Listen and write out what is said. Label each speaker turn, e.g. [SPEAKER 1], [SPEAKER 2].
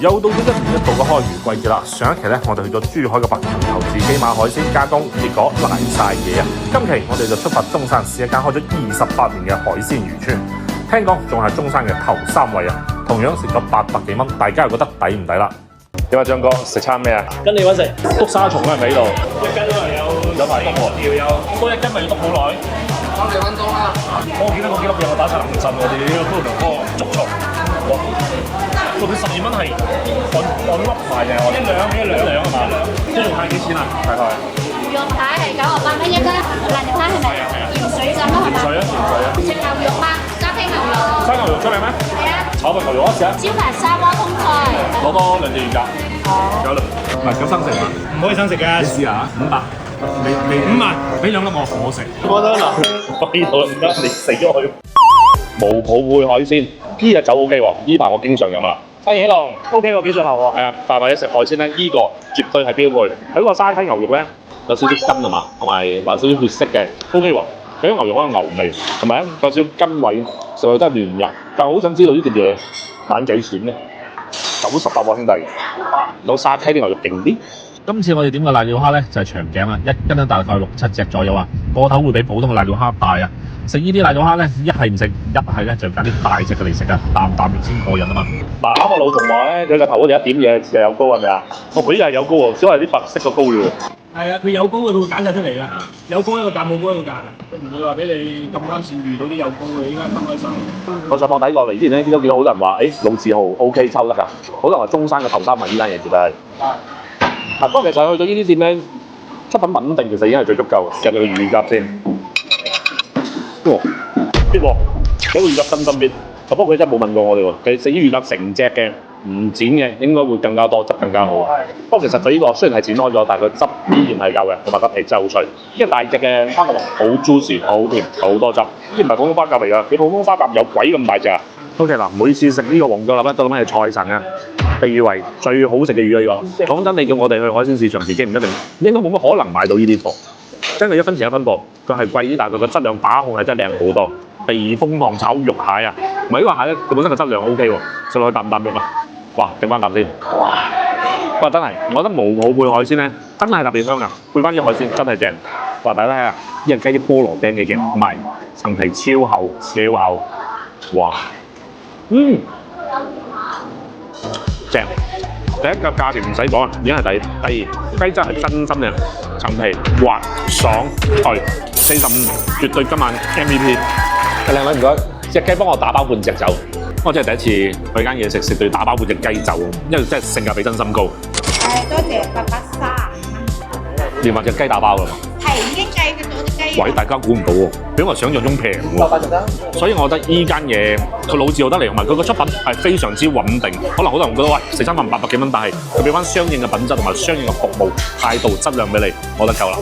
[SPEAKER 1] 又到咗1年1度嘅開魚季節啦，上一期咧我哋去咗珠海嘅白橋頭自己買海鮮加工，結果賴晒嘢啊！今期我哋就出發中山試一間開咗28年嘅海鮮漁村，聽講仲係中山嘅頭3位啊！同樣食咗800幾蚊，大家又覺得抵唔抵啦？點啊，張哥食餐咩啊？
[SPEAKER 2] 跟你揾食，
[SPEAKER 1] 篤沙蟲係咪喺度？
[SPEAKER 2] 一斤都係有排篤喎，有多1斤咪要篤好耐。30分鐘啦。我記得嗰幾粒嘢我打晒冷震喎，屌，竹蟲，哇！佢12蚊係按粒賣嘅，一兩係嘛？一兩係幾錢啊？大概？
[SPEAKER 3] 魚肉排係98蚊一斤，辣條蝦係咪？鹽水浸咯係咪？
[SPEAKER 2] 鹽水啊！
[SPEAKER 3] 食牛肉嗎？沙皮牛肉。
[SPEAKER 2] 生牛肉出名咩？
[SPEAKER 3] 係啊。
[SPEAKER 2] 炒份牛肉一試啊！
[SPEAKER 3] 招牌沙鍋通菜。
[SPEAKER 2] 攞多2隻魚架。有啦。
[SPEAKER 1] 唔係咁生食嘛？
[SPEAKER 2] 唔可以生食嘅。
[SPEAKER 1] 你試下500。你
[SPEAKER 2] 5萬，俾2粒我食。我得啦，我呢度唔得，你死咗佢。無泡貝海鮮，呢隻酒 O K 喎，呢排我經常飲啊。西起龍 O K 喎，幾順口喎。係啊，但係一食海鮮咧，呢個絕對係標配。佢個沙溪牛肉咧有少少筋啊嘛，同埋話少少血色嘅 O K 喎。佢啲牛肉有牛味，同埋有少少筋位，實在真係嫩入。但係好想知道呢條嘢揀幾錢咧？98喎兄弟，攞沙溪啲牛肉勁啲。
[SPEAKER 4] 今次我哋點嘅瀨尿蝦咧就係長頸啦，一斤咧大概6、7隻左右啊，個頭會比普通嘅瀨尿蝦大啊。食呢啲瀨尿蝦咧，一係唔食，一係咧就揀啲大隻嘅嚟食啊，啖啖肉先過癮啊嘛。
[SPEAKER 2] 嗱，啱我老同話咧，佢個頭嗰度一點嘢就有膏係咪啊？我佢依係有膏喎，只係啲白色嘅膏啫喎。
[SPEAKER 5] 係啊，佢有膏嘅，佢會揀晒出嚟㗎。有膏一個價，冇膏一個價，佢唔會話俾你咁啱先遇到啲有膏嘅，應該分開手。
[SPEAKER 2] 我上網睇過嚟之前咧，都見到好多人話，老字號 OK 抽得㗎，好多人話中山嘅頭3位呢單嘢絕對係。嗱，不過其實去到呢啲店咧，出品穩定其實已經係最足夠嘅。入去個乳鴿先，哇，必喎，有個乳鴿真必。不過佢真係冇問過我哋喎，佢食啲乳鴿成隻嘅，唔剪嘅應該會更加多，汁更加好。不過其實佢呢個雖然係剪開咗，但係佢汁依然係夠嘅，同埋個皮真係好脆。因為大隻嘅花甲龍好 juicy，好甜，好多汁。呢唔係普通花甲嚟㗎，你普通花甲有鬼咁大隻啊 ！OK 嗱，每次食呢個黃腳臘咧，都諗起菜神啊！被譽為最好食嘅魚啊！呢個講真，你叫我哋去海鮮市場自己唔一定，應該冇乜可能買到呢啲貨。真係1分錢1分貨，佢係貴啲，但係佢個質量把控係真係靚好多。避風塘炒肉蟹啊，唔係呢個蟹咧，佢本身個質量 O K 喎，食落去啖唔啖肉啊？哇，整翻啖先。哇！不過真係，我覺得無泡貝海鮮咧，真係特別香啊！配翻啲海鮮真係正。話大家睇下，呢隻雞啲菠蘿餅嘅唔係層皮超厚，超厚。哇！正。第一個價錢唔使講，已經係抵。第二，雞質係真心嘅，層皮滑爽脆，45絕對今晚 MVP。靚女唔該，隻雞幫我打包半隻走。我真係第一次去間嘢食到打包半隻雞走，因為真係性價比真心高。
[SPEAKER 3] 多謝830。
[SPEAKER 2] 連埋隻雞打包㗎嘛？
[SPEAKER 3] 係已經計得到啲雞。
[SPEAKER 2] 喂，大家估唔到喎，比我想象中平喎。所以我覺得依間嘢佢老字號得嚟，同埋佢個出品係非常之穩定。可能好多人覺得喂食餐飯800幾蚊，但係佢俾翻相應嘅品質同埋相應嘅服務態度質量俾你，我覺得夠啦。